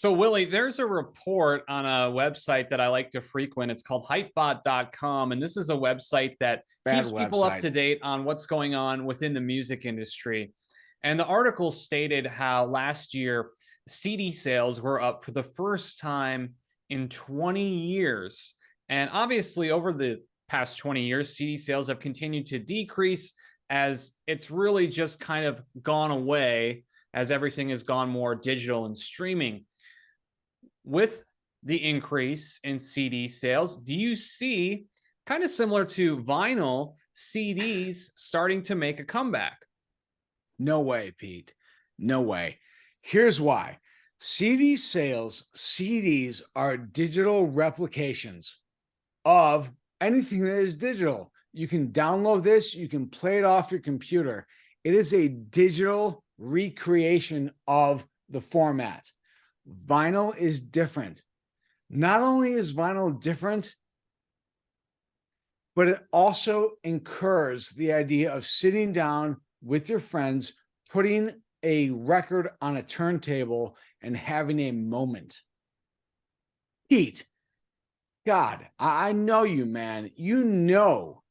So, Willie, there's a report on a website that I like to frequent. It's called hypebot.com. And this is a website that Bad keeps people up website. to date on what's going on within the music industry. And the article stated how last year CD sales were up for the first time in 20 years. And obviously, over the past 20 years, CD sales have continued to decrease as it's really just kind of gone away as everything has gone more digital and streaming. With the increase in CD sales, do you see, kind of similar to vinyl, CDs starting to make a comeback? No way, Pete. No way. Here's why. CDs are digital replications of anything that is digital. You can download this, you can play it off your computer. It is a digital recreation of the format. Vinyl is different. Not only is vinyl different, but it also incurs the idea of sitting down with your friends, putting a record on a turntable and having a moment. Pete, God, I know you, man. You know,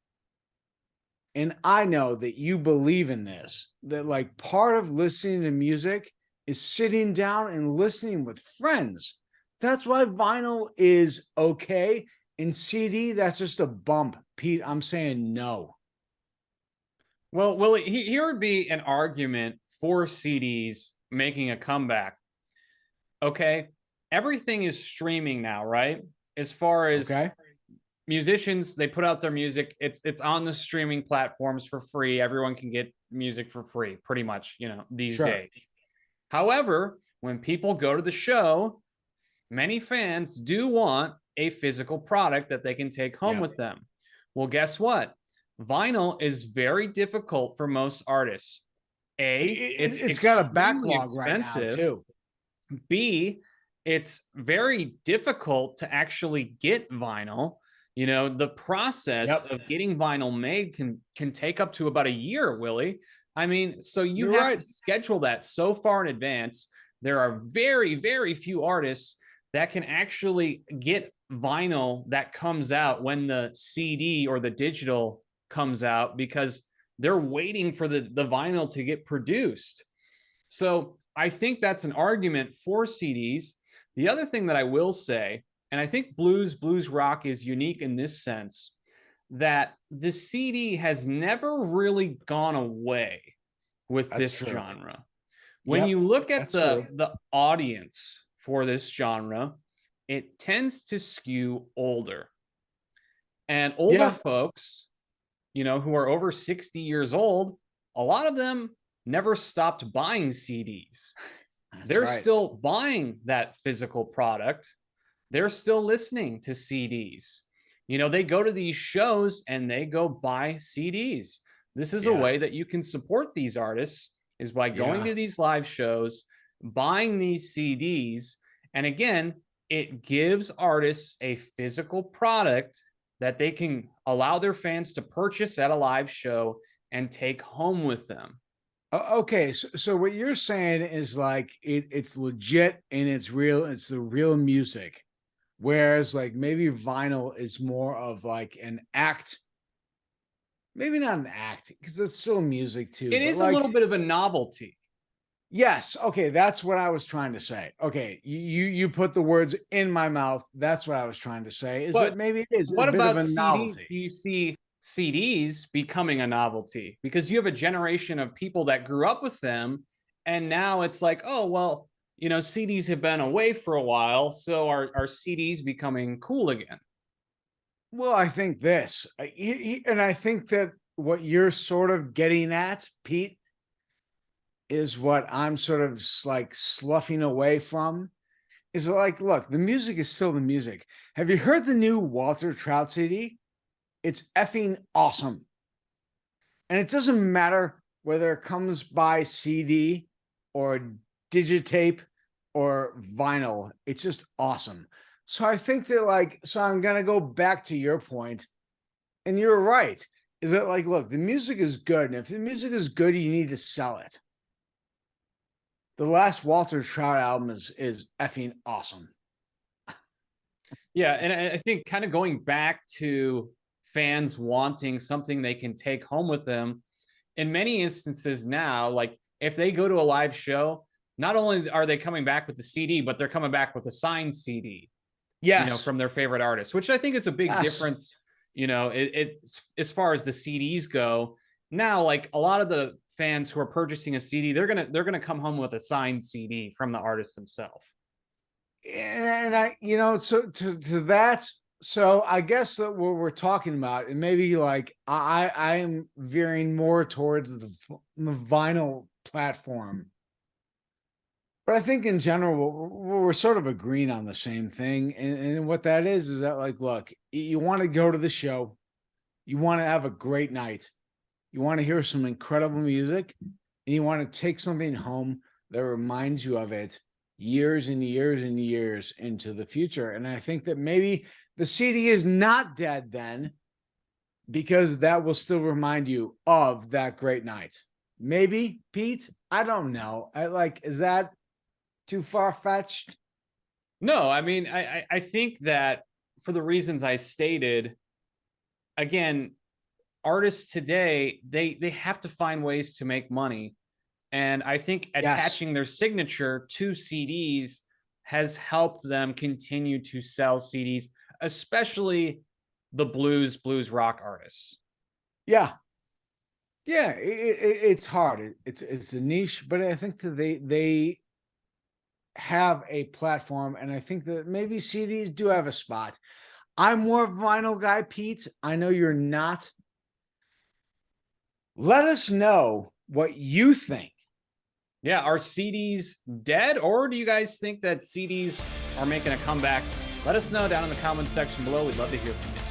and I know that you believe in this, that like part of listening to music is sitting down and listening with friends. That's why vinyl is okay. And CD, that's just a bump. Pete, I'm saying no. Well, Willie, here would be an argument for CDs making a comeback. Okay. Everything is streaming now, right? As far as Okay. musicians, they put out their music, it's on the streaming platforms for free. Everyone can get music for free, pretty much, these Sure. days. However, when people go to the show, many fans do want a physical product that they can take home Yeah. with them. Well, guess what? Vinyl is very difficult for most artists. A, it's It's got a extremely backlog right now, expensive. too. B, it's very difficult to actually get vinyl. The process Yep. of getting vinyl made can take up to about a year, Willie. I mean, so you You're have right. to schedule that so far in advance. There are very, very few artists that can actually get vinyl that comes out when the CD or the digital comes out because they're waiting for the vinyl to get produced. So I think that's an argument for CDs. The other thing that I will say, and I think blues rock is unique in this sense, that the CD has never really gone away with That's this true. genre. When Yep. you look at That's true. the audience for this genre, it tends to skew older. And older Yeah. folks, who are over 60 years old, a lot of them never stopped buying CDs. That's They're right. still buying that physical product. They're still listening to CDs. They go to these shows and they go buy CDs. This is a Yeah. way that you can support these artists is by going Yeah. to these live shows, buying these CDs, and again, it gives artists a physical product that they can allow their fans to purchase at a live show and take home with them. Okay, so what you're saying is like it's legit and it's real, it's the real music. Whereas like maybe vinyl is more of like an act, maybe not an act, because it's still music too, It but is a like little bit of a novelty. yes, okay, that's what I was trying to say. Okay, you put the words in my mouth. That's what I was trying to say, is that But maybe it is a what bit of about a CDs? novelty. Do you see CDs becoming a novelty? Because you have a generation of people that grew up with them, and now it's like, oh, well, CDs have been away for a while, so are CDs becoming cool again? Well, I think this, and I think that what you're sort of getting at, Pete, is what I'm sort of like sloughing away from. Is like, look, the music is still the music. Have you heard the new Walter Trout CD? It's effing awesome. And it doesn't matter whether it comes by CD or digitape or vinyl. It's just awesome. So I think that like, so I'm gonna go back to your point, and you're right. Is that like, look, the music is good, and if the music is good, you need to sell it. The last Walter Trout album is effing awesome. Yeah, and I think kind of going back to fans wanting something they can take home with them, in many instances now, like if they go to a live show, not only are they coming back with the CD, but they're coming back with a signed CD, Yes. from their favorite artist, which I think is a big Yes. difference. It's as far as the CDs go. Now, like a lot of the fans who are purchasing a CD, they're gonna come home with a signed CD from the artist themselves. And I, so to that, so I guess that what we're talking about, and maybe like I am veering more towards the vinyl platform. But I think in general, we're sort of agreeing on the same thing. And what that is that, like, look, you want to go to the show, you want to have a great night, you want to hear some incredible music, and you want to take something home that reminds you of it years and years and years into the future. And I think that maybe the CD is not dead then, because that will still remind you of that great night. Maybe, Pete, I don't know. Is that too far-fetched? No, I mean, I think that for the reasons I stated, again, artists today, they have to find ways to make money. And I think attaching their signature to CDs has helped them continue to sell CDs, especially the blues rock artists. Yeah. Yeah, it's hard. It's a niche, but I think that they have a platform, and I think that maybe CDs do have a spot. I'm more of a vinyl guy, Pete. I know you're not. Let us know what you think. Yeah, are CDs dead, or do you guys think that CDs are making a comeback? Let us know down in the comments section below. We'd love to hear from you.